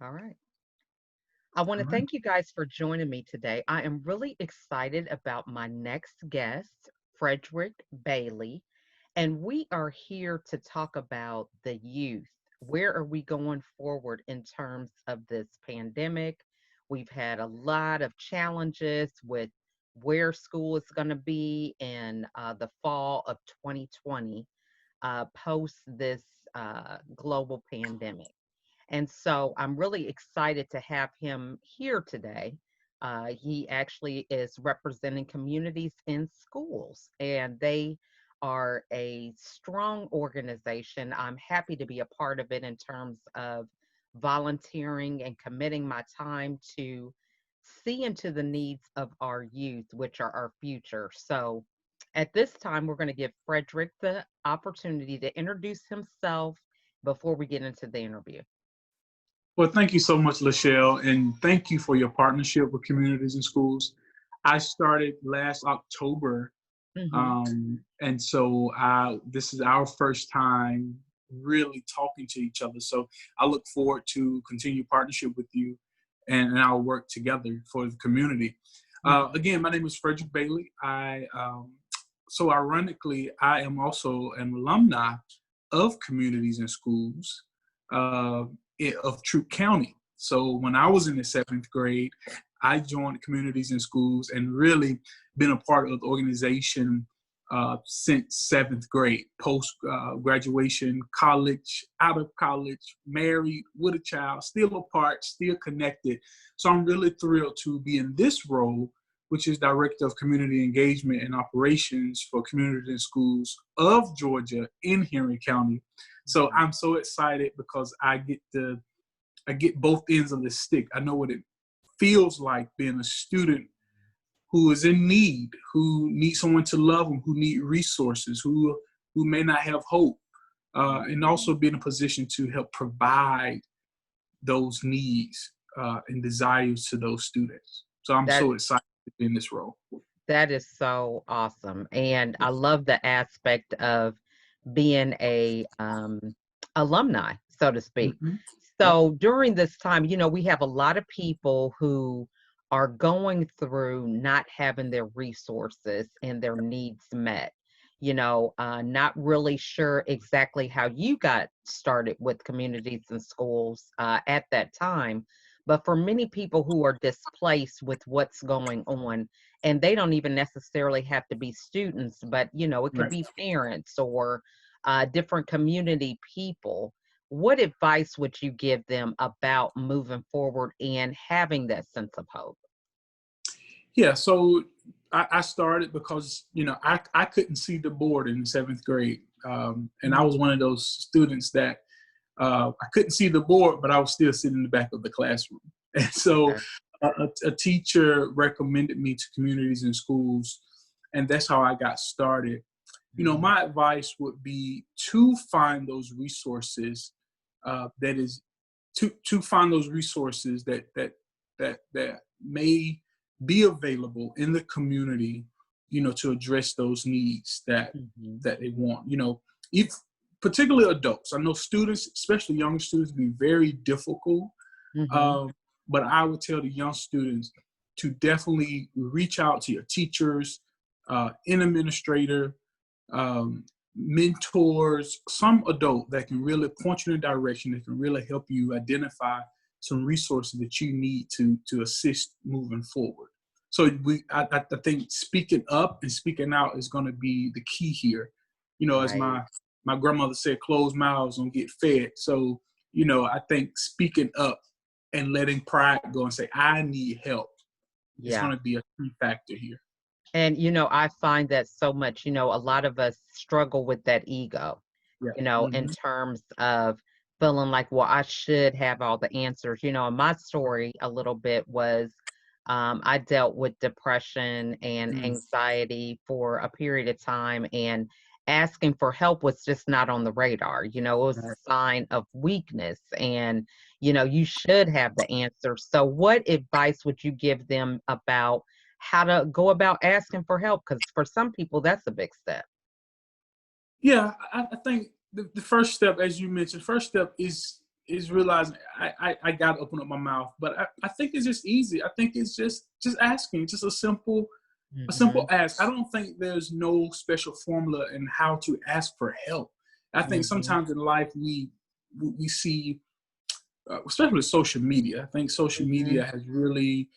All right. I want All to right. thank you guys for joining me today. I am really excited about my next guest, Fredrick Bailey, and we are here to talk about the youth. Where are we going forward in terms of this pandemic? We've had a lot of challenges with where school is going to be in the fall of 2020, post this global pandemic. And so I'm really excited to have him here today. He actually is representing communities in schools, and they are a strong organization. I'm happy to be a part of it in terms of volunteering and committing my time to see into the needs of our youth, which are our future. So at this time, we're going to give Fredrick the opportunity to introduce himself before we get into the interview. Well, thank you so much, Lachelle, and thank you for your partnership with communities and schools. I started last October, Hmm. and so this is our first time really talking to each other. So I look forward to continue partnership with you, and our work together for the community. Again, my name is Fredrick Bailey. So ironically, I am also an alumni of communities and schools. Uh, of Troup County. So when I was in the seventh grade, I joined communities and schools and really been a part of the organization since seventh grade, post graduation, college, out of college, married, with a child, still apart, still connected. So I'm really thrilled to be in this role, which is Director of Community Engagement and Operations for Communities and Schools of Georgia in Henry County. So Mhm. I'm so excited because I get both ends of the stick. I know what it feels like being a student who is in need, who needs someone to love them, who need resources, who may not have hope, and also be in a position to help provide those needs and desires to those students. So I'm That so excited to be in this role. that is so awesome, and I love the aspect of being a alumni, so to speak. Mm-hmm. Yep. So during this time, we have a lot of people who are going through not having their resources and their needs met. Not really sure exactly how you got started with communities and schools at that time. But for many people who are displaced with what's going on, and they don't even necessarily have to be students, but it could Right. be parents or different community people. What advice would you give them about moving forward and having that sense of hope? Yeah, so I started because I couldn't see the board in the seventh grade, and I Mhm. was one of those students that I couldn't see the board, but I was still sitting in the back of the classroom. And so Okay. a teacher recommended me to communities and schools, and that's how I got started. Mhm. My advice would be to find those resources. That is to find those resources that may be available in the community, to address those needs Mhm. that they want. If particularly adults, I know students, especially young students, be very difficult. Mhm. Um, but I would tell the young students to definitely reach out to your teachers, an administrator, um, mentors, some adult that can really point you in a direction that can really help you identify some resources that you need to assist moving forward. So I think speaking up and speaking out is going to be the key here. As Right. my grandmother said, closed mouths don't get fed. So I think speaking up and letting pride go and say I need help is Yeah. going to be a key factor here. And I find that so much, a lot of us struggle with that ego, Yeah. in Hmm. terms of feeling like, well, I should have all the answers. And my story a little bit was I dealt with depression and Mm. anxiety for a period of time, and asking for help was just not on the radar. It was a Right. sign of weakness, and, you should have the answer. So, what advice would you give them about how to go about asking for help? Because for some people, that's a big step. Yeah, I think the first step, as you mentioned, first step is is realizing I got to open up my mouth, but I think it's just easy. I think it's just asking, just a simple Mhm. ask. I don't think there's no special formula in how to ask for help. I think Mhm. sometimes in life we see, especially with social media. I think social Mhm. media has really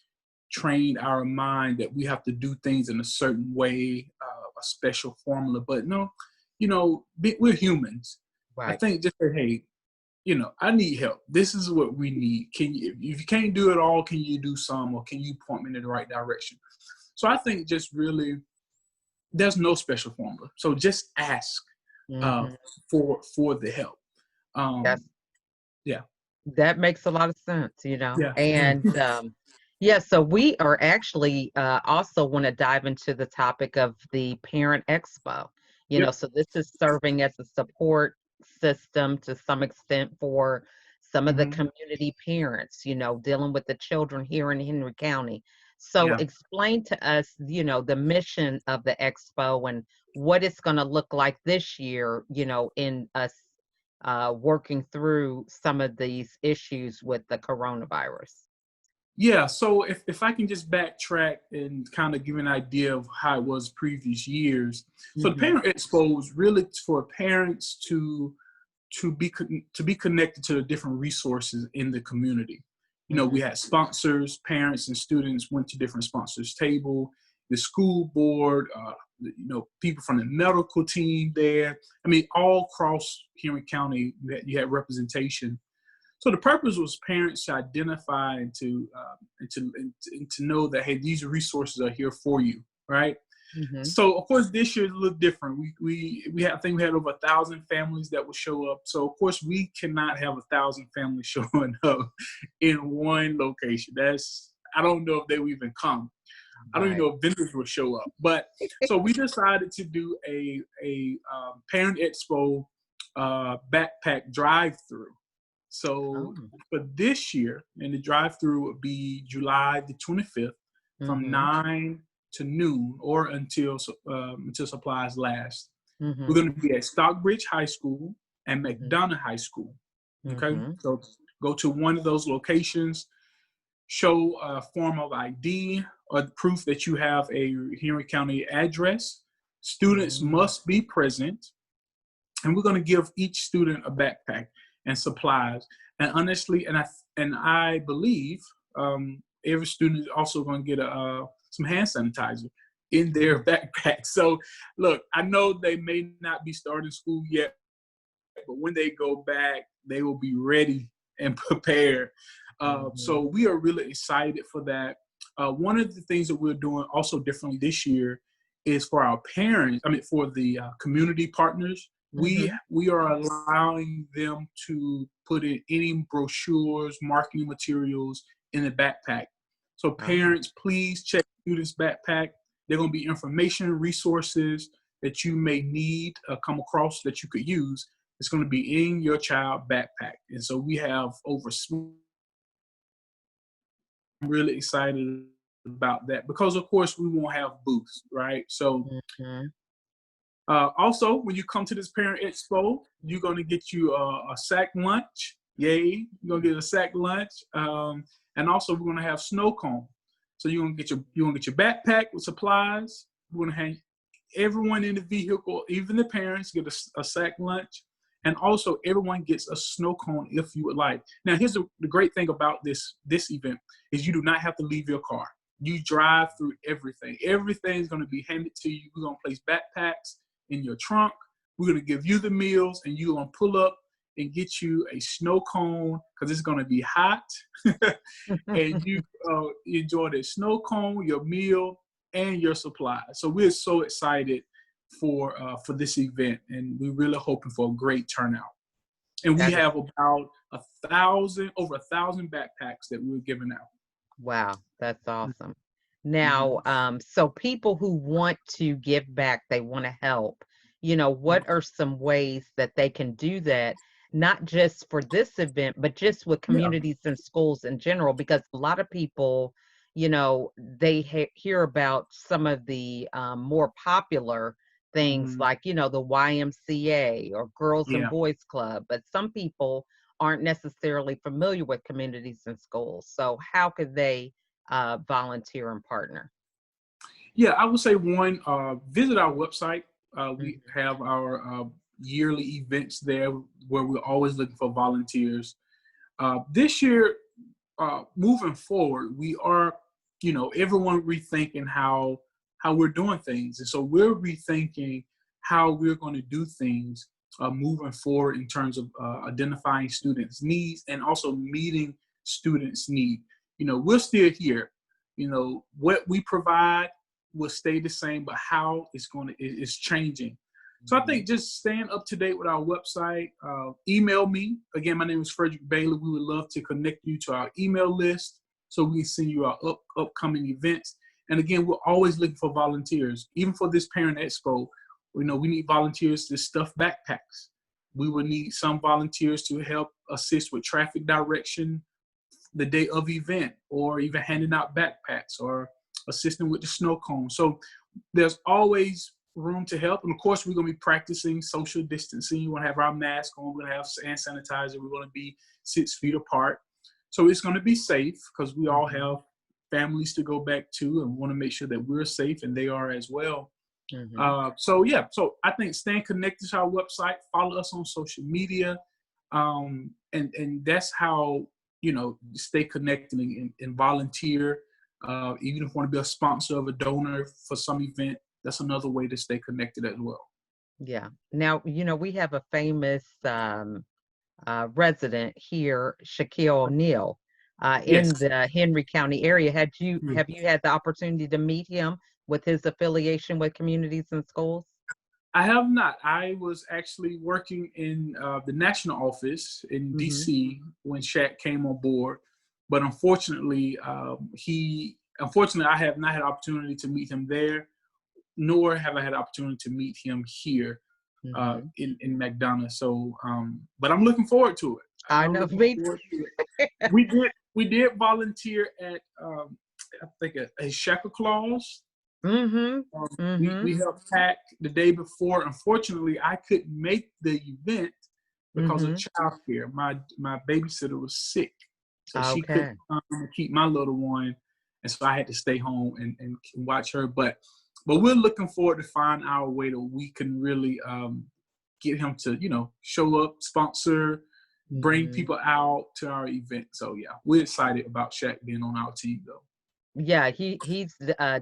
trained our mind that we have to do things in a certain way, a special formula. But no, we're humans. I Right. think just say, hey, I need help. This is what we need. Can you, if you can't do it all, can you do some, or can you point me in the right direction? So I think just really, there's no special formula. So just ask uh, Mhm. for the help. That's Um, yeah, That makes a lot of sense. yeah, And yeah, so we are actually also want to dive into the topic of the Parent Expo. yep, So this is serving as a support system to some extent for some of the hmm, community parents, dealing with the children here in Henry County. So yeah. explain to us, the mission of the expo and what it's going to look like this year, in us working through some of these issues with the coronavirus. Yeah, so if I can just backtrack and kind of give an idea of how it was previous years. So the Hmm. Parent Expo is really for parents to be connected to the different resources in the community. We Hmm. had sponsors, parents and students went to different sponsors' table, the school board, people from the medical team there. I mean, all across Henry County, you had representation. So the purpose was parents to identify and to know that, hey, these resources are here for you, right? Hmm. So of course this year is a little different. We had, I think we had over 1,000 families that would show up. So of course we cannot have 1,000 families showing up in one location. I don't know if they would even come. I don't even Right. know if vendors will show up. But so we decided to do a parent expo backpack drive through. So Oh. for this year, and the drive-through would be July the 25th from Hmm. 9 to noon or until supplies last. We're Hmm. going to be at Stockbridge High School and Hmm. McDonough High School. Okay, Hmm. so go to one of those locations, show a form of ID or proof that you have a Henry County address. Students Hmm. must be present, and we're going to give each student a backpack and supplies. And honestly, and I believe every student is also going to get some hand sanitizer in their backpack. So, look, I know they may not be starting school yet, but when they go back, they will be ready and prepared. Hmm. So we are really excited for that. One of the things that we're doing also differently this year is for our parents. I mean, for the community partners, we Hmm. we are allowing them to put in any brochures, marketing materials in the backpack. So Oh, parents, please check students' backpack. There are going to be information, resources that you may need come across that you could use. It's going to be in your child backpack. And so we have I'm really excited about that because, of course, we won't have booths, right? So hmm. also, when you come to this parent expo, you're going to get you a sack lunch. Yay! You're going to get a sack lunch, and also we're going to have snow cone. So you're going to get your backpack with supplies. We're going to have everyone in the vehicle, even the parents, get a sack lunch, and also everyone gets a snow cone if you would like. Now, here's the great thing about this event is you do not have to leave your car. You drive through everything. Everything's going to be handed to you. We're going to place backpacks in your trunk. We're going to give you the meals, and you're going to pull up and get you a snow cone because it's going to be hot. And you enjoy the snow cone, your meal, and your supplies. So we're so excited for this event, and we're really hoping for a great turnout. And we That is have about over 1,000 backpacks that we're giving out. Wow, that's awesome. Mm-hmm. Now, so people who want to give back, they want to help, what are some ways that they can do that, not just for this event, but just with Yeah. communities and schools in general? Because a lot of people, they hear about some of the more popular things Mm-hmm. like, the YMCA or Girls and Yeah. Boys Club, but some people aren't necessarily familiar with communities and schools. So how could they volunteer and partner? Yeah, I would say one, visit our website. We Mhm. have our yearly events there where we're always looking for volunteers. This year, moving forward, we are, everyone rethinking how we're doing things, and so we're rethinking how we're going to do things moving forward in terms of identifying students' needs and also meeting students' need. We're still here. What we provide will stay the same, but how it's changing. So I Mhm. think just staying up to date with our website, email me. Again, my name is Fredrick Bailey. We would love to connect you to our email list so we can send you our upcoming events. And again, we're always looking for volunteers. Even for this Parent Expo, we need volunteers to stuff backpacks. We will need some volunteers to help assist with traffic direction the day of event, or even handing out backpacks or assisting with the snow cone. So there's always room to help. And of course, we're going to be practicing social distancing. We're going to have our mask on. We're going to have hand sanitizer. We're going to be 6 feet apart. So it's going to be safe because we all Mhm. have families to go back to and want to make sure that we're safe and they are as well. Mhm. So I think staying connected to our website, follow us on social media, and that's how stay connected and volunteer. Even if you want to be a sponsor of a donor for some event, that's another way to stay connected as well. Yeah. Now, we have a famous resident here, Shaquille O'Neal, Yes. in the Henry County area. Have you had the opportunity to meet him with his affiliation with communities and schools? I have not. I was actually working in the national office in Hmm. DC when Shaq came on board, but unfortunately, I have not had opportunity to meet him there, nor have I had opportunity to meet him here Hmm. in McDonough. So, but I'm looking forward to it. I I'm know, looking me forward to it. too. We did volunteer at I think a Shepherd Claus. Hmm. We Hmm. helped pack the day before. Unfortunately, I couldn't make the event because of Hmm. childcare. My babysitter was sick, so she couldn't Okay. come and keep my little one, and so I had to stay home and watch her. But we're looking forward to find our way that we can really get him to show up, sponsor, bring Hmm. people out to our event. So yeah, we're excited about Shaq being on our team though. Yeah, he's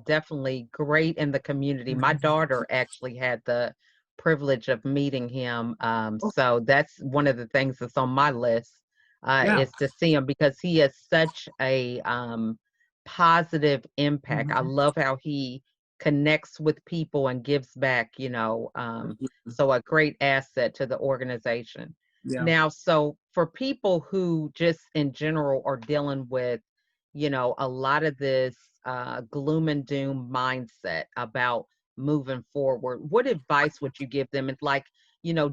definitely great in the community. My daughter actually had the privilege of meeting him. Oh, So that's one of the things that's on my list, yeah. is to see him because he has such a positive impact. I Mhm. love how he connects with people and gives back, so a great asset to the organization. Yeah. Now, so for people who just in general are dealing with a lot of this gloom and doom mindset about moving forward. What advice would you give them? It's like,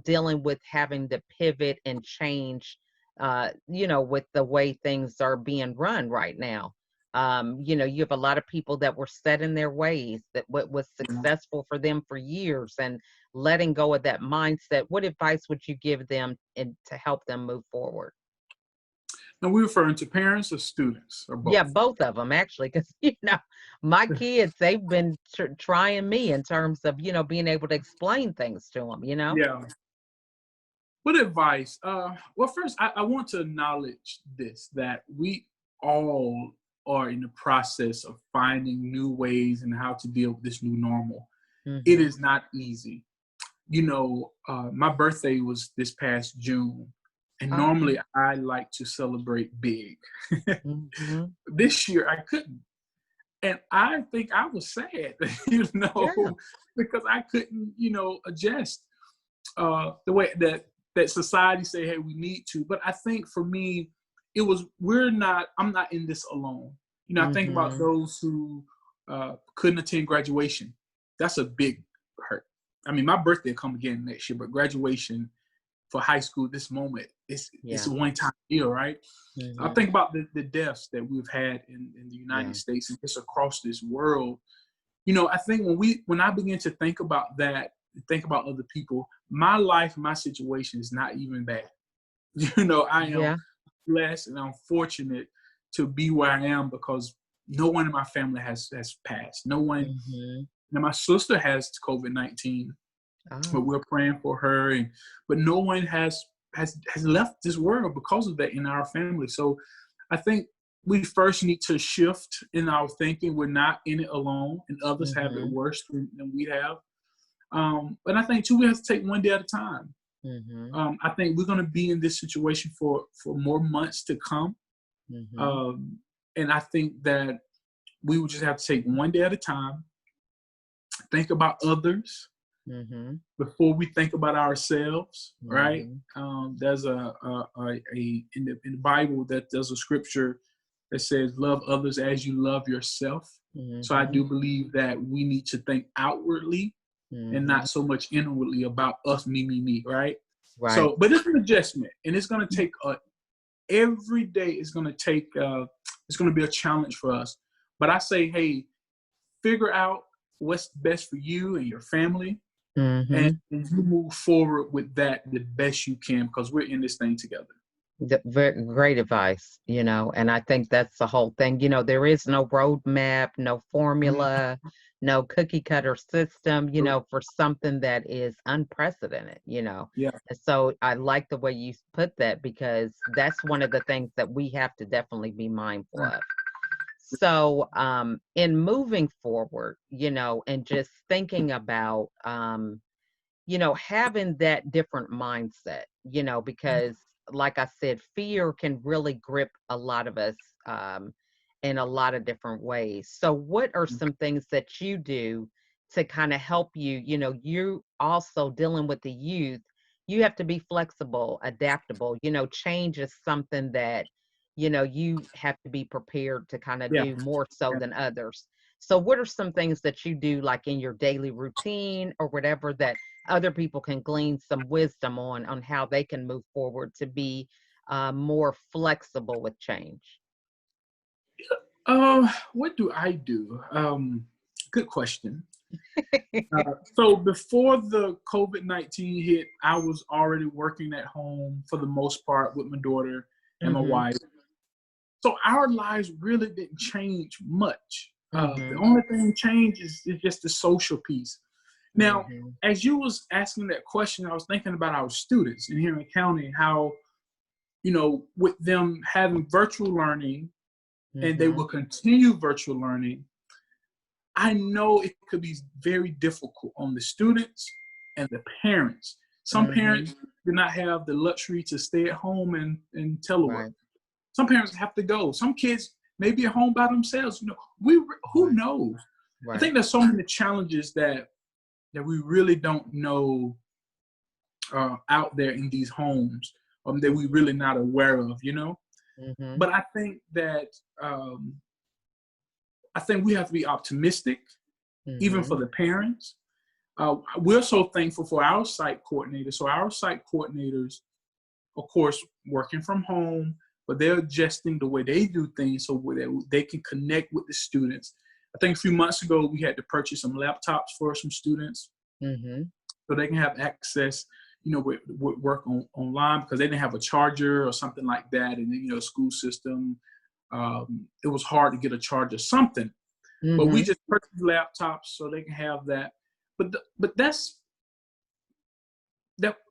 dealing with having to pivot and change, with the way things are being run right now. You have a lot of people that were set in their ways, that what was Yeah. successful for them for years, and letting go of that mindset. What advice would you give them to help them move forward? And we're referring to parents or students or Yeah, both. both of them actually, because my kids, they've been trying me in terms of being able to explain things to them. Yeah. What advice? Well, first, I want to acknowledge this that we all are in the process of finding new ways and how to deal with this new normal. It Hmm. is not easy. My birthday was this past June, and Okay. normally I like to celebrate big. Hmm. This year I couldn't. And I think I was sad, Yeah. because I couldn't, adjust the way that society say, hey, we need to. But I think for me, I'm not in this alone. I think about Hmm. those who couldn't attend graduation. That's a big hurt. I mean, my birthday will come again next year, but graduation for high school, this moment, it's Yeah. a one time deal, right? I Hmm. think about the deaths that we've had in the Yeah. United States and just across this world. I think when I begin to think about that, think about other people, my life, my situation is not even bad. I am Yeah. blessed and I'm fortunate to be where I am because no one in my family has passed. No one. Mhm. Now my sister has COVID-19, but Oh. we're praying for her. But no one has left this world because of that in our family. So I think we first need to shift in our thinking. We're not in it alone, and others have it Mhm. worse than we have. But I think too, we have to take one day at a time. Mhm. I think we're going to be in this situation for more months to come, Mhm. um, and I think that we will just have to take one day at a time. Think about others Mhm. before we think about ourselves. Right? Mhm. There's in the Bible that there's a scripture that says, "Love others as you love yourself." So I Mhm. do believe that we need to think outwardly and Mhm. not so much inwardly about us, me, right? Right. So, but it's an adjustment, and it's going to take every day. It's going to be a challenge for us. But I say, hey, figure out what's best for you and your family, and Mhm. you move forward with that the best you can because we're in this thing together. Very great advice, and I think that's the whole thing. There is no roadmap, no Mhm. formula, no cookie cutter system, for something that is unprecedented. Yeah. And so I like the way you put that because that's one of the things that we have to definitely be mindful of. So, in moving forward, and just thinking about, having that different mindset, because like I said, fear can really grip a lot of us in a lot of different ways. So, what are some things that you do to kind of help you? You also dealing with the youth, you have to be flexible, adaptable. Change is something that, you have to be prepared to kind of Yeah. do more so Yeah. than others. So, what are some things that you do, like in your daily routine or whatever, that other people can glean some wisdom on how they can move forward to be more flexible with change? What do I do? Good question. So before the COVID-19 hit, I was already working at home for the most part with my daughter and my Mhm. wife. So our lives really didn't change much. The Mhm. only thing changed is just the social piece. Now, Mhm. as you was asking that question, I was thinking about our students in Henry County, how, with them having virtual learning and they will Mhm. continue virtual learning, I know it could be very difficult on the students and the parents. Some Mhm. parents do not have the luxury to stay at home and telework. Right. Some parents have to go. Some kids may be at home by themselves. Who Right. knows? I Right. think there's so many challenges that we really don't know out there in these homes that we really not aware of. Mhm. But um, I think we have to be optimistic, even for Mhm. the parents. We're so thankful for our site coordinators. So our site coordinators, of course, working from home, but they're adjusting the way they do things so that they can connect with the students. I think a few months ago, we had to purchase some laptops for some students Mhm. so they can have access, with work online because they didn't have a charger or something like that. And then, school system, it was hard to get a charger, something. But we Mhm. just purchased laptops so they can have that. But that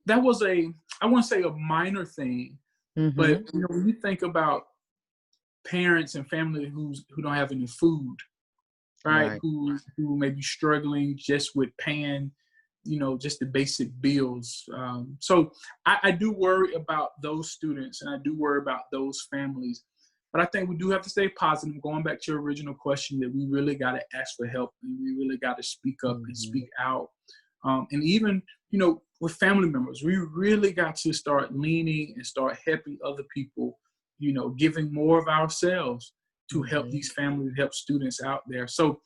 was I wouldn't say a minor thing, but Mhm. when you think about parents and family who don't have any food, right? Right. Who may be struggling just with paying, just the basic bills. So I do worry about those students and I do worry about those families. But I think we do have to stay positive. Going back to your original question, that we really got to ask for help and we really got to speak up and Mhm. speak out. And even, with family members, we really got to start leaning and start helping other people, giving more of ourselves to help Mhm. these families, help students out there. So,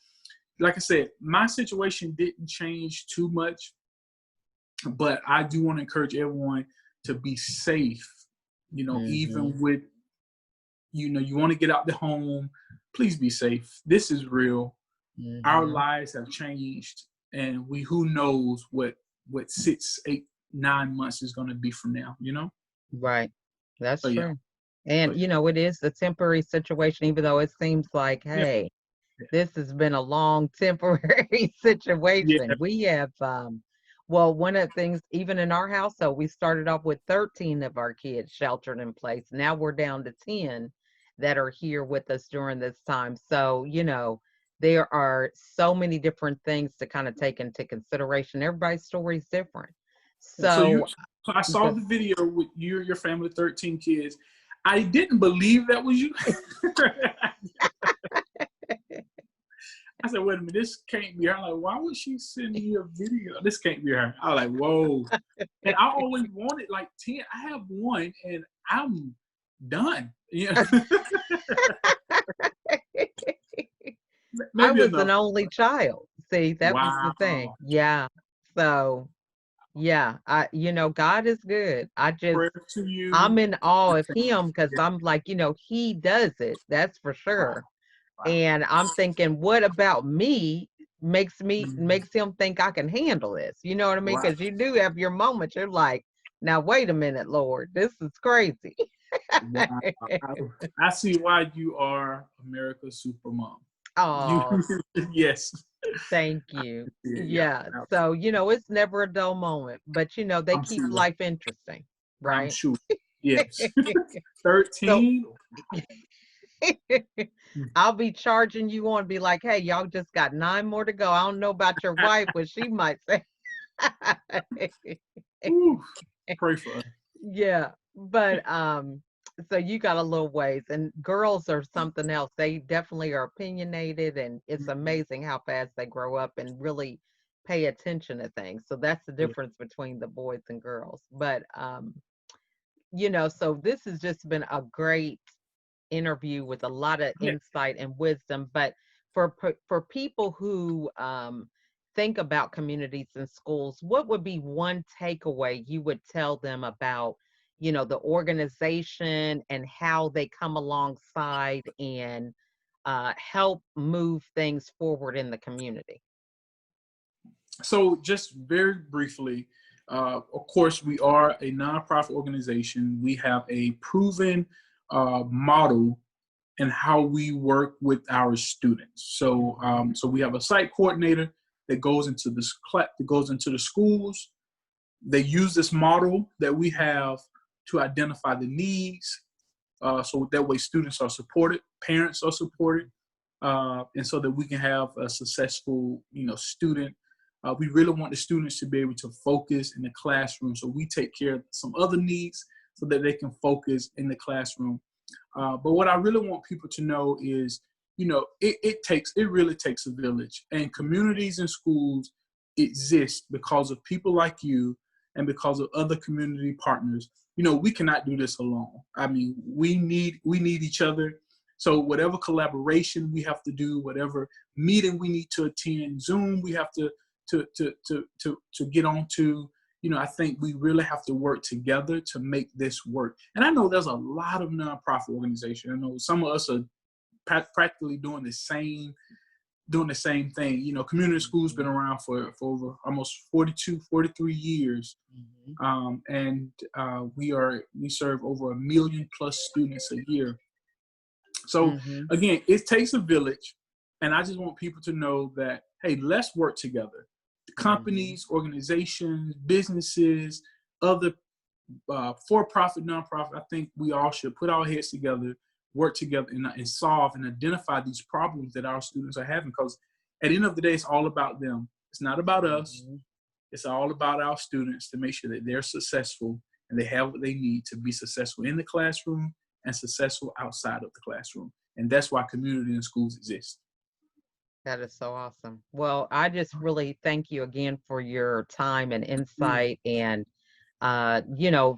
like I said, my situation didn't change too much, but I do want to encourage everyone to be safe, Mhm. even with, you want to get out the home, please be safe. This is real. Our Mhm. lives have changed, and who knows what 6, 8, 9 months is going to be from now. Right. That's So yeah, true. so And, yeah, it is a temporary situation, even though it seems like, yeah, hey, yeah, this has been a long temporary yeah. situation. We have, well, one of the things, even in our household, we started off with 13 of our kids sheltered in place. Now we're down to 10 that are here with us during this time. So, there are so many different things to kind of take into consideration. Everybody's story is different. So So, so I saw go. the video with you and your family, 13 kids. I didn't believe that was you. I said, wait a minute, this can't be her. I'm like, why would she send me a video? This can't be her. I was like, whoa. And I always wanted like 10. I have one and I'm done. Yeah. I Maybe was an another. only child. See, that was the thing. Wow. Yeah. So, yeah, God is good. Prayer to you. I'm in awe of him because I'm like, he does it. That's for Wow. sure. Wow. And I'm thinking, what about me Mhm. makes him think I can handle this? You know what I mean? Right. Because you do have your moments. You're like, now wait a minute, Lord, this is crazy. Wow. I see why you are America's supermom. You, Oh, yes. thank you. Yeah, Yeah. So, it's never a dull moment, but they I'm keep sure. life interesting, I'm right? sure. Yes. So 13. I'll be charging you on, be like, hey, y'all just got 9 more to go. I don't know about your wife, what she might say. Ooh, pray for us. Yeah. But so you got a little ways, and girls are something else. They definitely are opinionated, and it's amazing how fast they grow up and really pay attention to things. So that's the Yeah. difference between the boys and girls. But so this has just been a great interview with a lot of Yeah. insight and wisdom. But for people who think about communities and schools, what would be one takeaway you would tell them about, the organization and how they come alongside and help move things forward in the community? So, just very briefly, of course, we are a nonprofit organization. We have a proven model in how we work with our students. So, so we have a site coordinator that goes into the schools. They use this model that we have to identify the needs, so that way students are supported, parents are supported, and so that we can have a successful, student. We really want the students to be able to focus in the classroom, so we take care of some other needs so that they can focus in the classroom. But what I really want people to know is, it really takes a village, and communities and schools exist because of people like you and because of other community partners. We cannot do this alone. I mean, we need each other. So whatever collaboration we have to do, whatever meeting we need to attend, Zoom we have to get onto, I think we really have to work together to make this work. And I know there's a lot of nonprofit organizations. I know some of us are practically doing the same thing. Community schools been Mhm, around for over almost 42, 43 years. mhm, And we serve over 1 million plus students a year. So mhm, again, it takes a village, and I just want people to know that, hey, let's work together. mhm. Companies, organizations, businesses, other for-profit, nonprofit. I think we all should put our heads together, work together, and solve and identify these problems that our students are having. Because at the end of the day, it's all about them. It's not about us. Mhm. It's all about our students to make sure that they're successful and they have what they need to be successful in the classroom and successful outside of the classroom. And that's why community and schools exist. That is so awesome. Well, I just really thank you again for your time and Yeah. insight and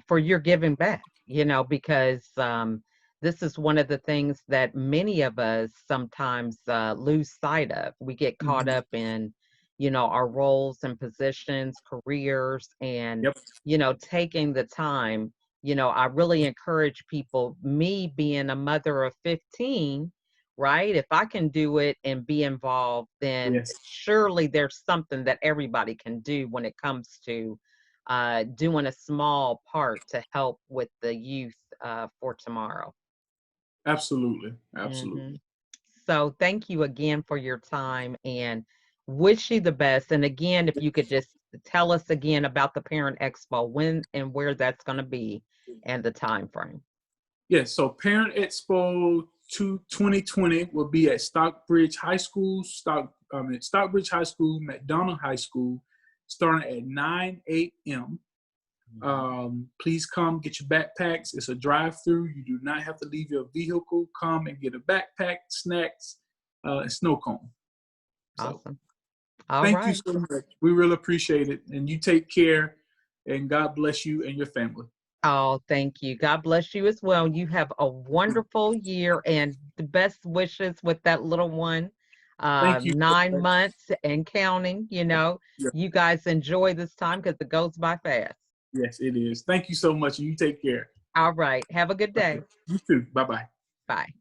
for your giving back, because this is one of the things that many of us sometimes lose sight of. We get caught Mhm. up in, our roles and positions, careers, and, Yep. taking the time. I really encourage people, me being a mother of 15, right? If I can do it and be involved, then Yes. surely there's something that everybody can do when it comes to doing a small part to help with the youth for tomorrow. Absolutely. Hmm. Absolutely. So thank you again for your time and wish you the best. And again, if you could just tell us again about the Parent Expo, when and where that's going to be and the time frame. Yes, so Parent Expo 2020 will be at Stockbridge High School, Stockbridge High School, McDonald High School, starting at 9 a.m. Mhm. Please come get your backpacks. It's a drive-through. You do not have to leave your vehicle. Come and get a backpack, snacks, and snow cone. So Awesome. All thank you right. so much. We really appreciate it. And you take care, and God bless you and your family. Oh, thank you. God bless you as well. You have a wonderful year and the best wishes with that little one. Thank you so 9 much. months and counting, Yeah, you guys enjoy this time because it goes by fast. yes, it is. Thank you so much, and you take care. All right. Have a good Okay. day. You too. Bye-bye. Bye.